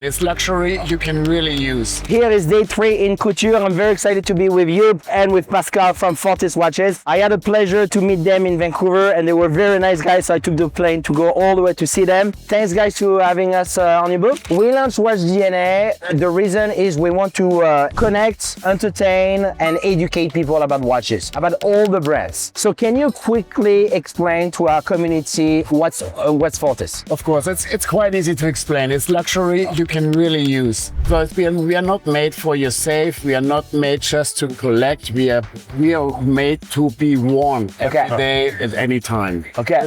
It's luxury you can really use. Here is day 3 in Couture. I'm very excited to be with Jupp and with Pascal from Fortis Watches. I had a pleasure to meet them in Vancouver and they were very nice guys, so I took the plane to go all the way to see them. Thanks guys for having us on your book. We launched WatchDNA. The reason is we want to connect, entertain and educate people about watches, about all the brands. So can you quickly explain to our community what's Fortis? Of course, it's quite easy to explain. It's luxury you can really use. But we are not made for your safe. We are not made just to collect. We are made to be worn every day at any time. Okay.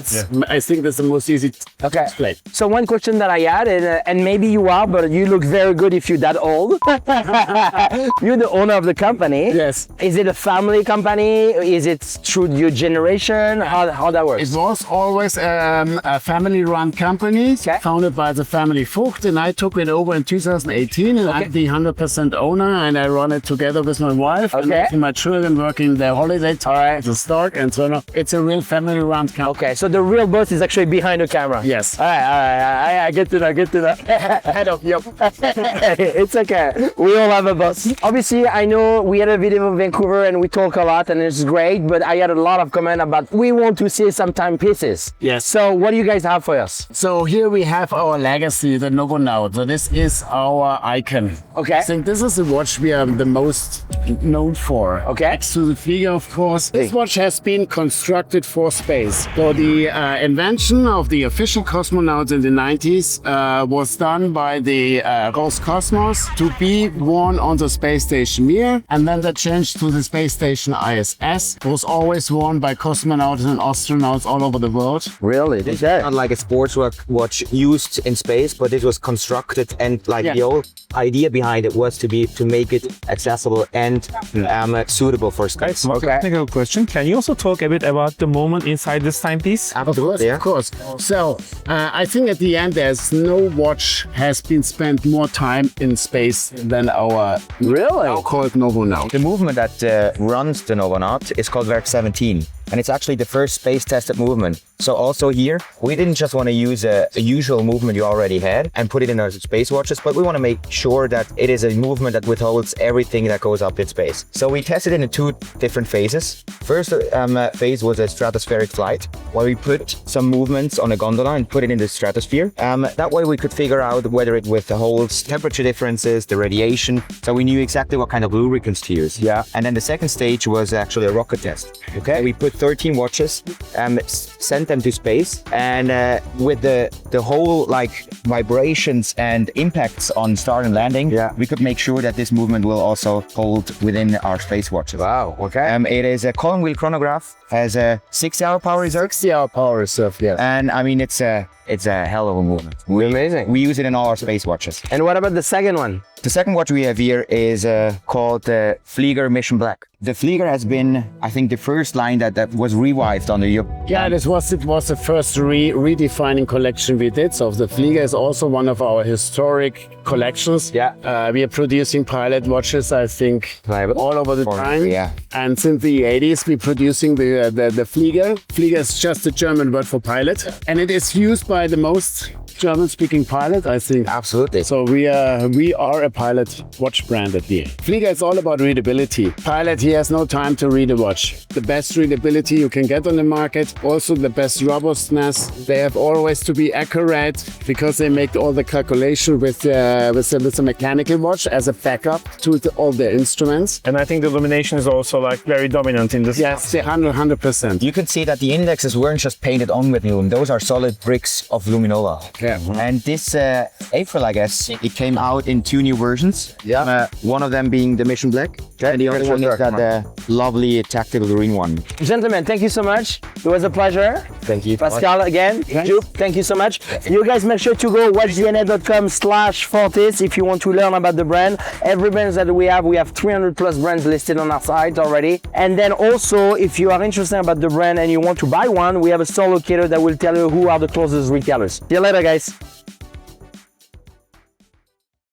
I think that's the most easy to explain. So one question that I had, and maybe you are, but you look very good if you're that old. You're the owner of the company. Yes. Is it a family company? Is it through your generation? How that works? It was always a family-run company founded by the family Vogt, and I took it over in 2018, and I'm the 100% owner, and I run it together with my wife and my children working their holiday time at the start, and so on. It's a real family-run company. Okay, so the real boss is actually behind the camera. Yes. All right. I get to that. Head of Jupp. It's okay. We all have a boss. Obviously, I know we had a video in Vancouver and we talk a lot and it's great, but I had a lot of comment about we want to see some timepieces. Yes. So what do you guys have for us? So here we have our legacy, the Novonaut. So this is our icon. Okay. I think this is the watch we are the most known for. Okay. Next to the Flieger, of course. This watch has been constructed for space. So the invention of the official Cosmonauts in the 90s was done by the Cosmonauts to be worn on the space station Mir, and then that changed to the space station ISS. It was always worn by cosmonauts and astronauts all over the world. Really? It's not like a sports watch used in space, but it was constructed, and like the whole idea behind it was to make it accessible and suitable for space. One technical question. Can you also talk a bit about the movement inside this timepiece? Of course. So I think at the end there's no watch has been spent more time in space than our now called Novonaut. The movement that runs the Novonaut is called Werk 17, and it's actually the first space-tested movement. So also here, we didn't just want to use a usual movement you already had and put it in our space watches, but we want to make sure that it is a movement that withholds everything that goes up in space. So we tested it in 2 different phases. First phase was a stratospheric flight, where we put some movements on a gondola and put it in the stratosphere. That way we could figure out whether it withholds temperature differences, the radiation, so we knew exactly what kind of lubricants to use. Yeah. And then the second stage was actually a rocket test. Okay. We put 13 watches, sent them to space, and with the whole like vibrations and impacts on start and landing, we could make sure that this movement will also hold within our space watches. Wow. Okay. It is a column wheel chronograph, has a 6-hour power reserve. 60-hour power reserve, yes. And I mean, it's a hell of a movement. Amazing. We use it in all our space watches. And what about the second one? The second watch we have here is called the Flieger Mission Black. The Flieger has been, I think, the first line that was revived on the Jupp. Yeah, it was the first redefining collection we did. So the Flieger is also one of our historic collections. Yeah. We are producing pilot watches, I think, all over the time. Yeah. And since the 80s, we're producing the Flieger. Flieger is just a German word for pilot. And it is used by the most German-speaking pilot, I think. Absolutely. So we are a pilot watch brand at the end. Flieger is all about readability. Pilot, he has no time to read a watch. The best readability you can get on the market, also the best robustness. They have always to be accurate because they make all the calculation with the mechanical watch as a backup to all their instruments. And I think the illumination is also like very dominant in this. Yes, 100%. You can see that the indexes weren't just painted on with Lume. Those are solid bricks of LumiNova. Yeah. And this April, I guess, it came out in 2 new versions. Yeah. One of them being the Mission Black, and the other one is that lovely tactical green one. Gentlemen, thank you so much. It was a pleasure. Thank you. Pascal again. Jupp, thank you so much. You guys make sure to go watchdna.com/Fortis if you want to learn about the brand. Every brand that we have 300 plus brands listed on our site already. And then also, if you are interested about the brand and you want to buy one, we have a store locator that will tell you who are the closest retailers. See you later, guys.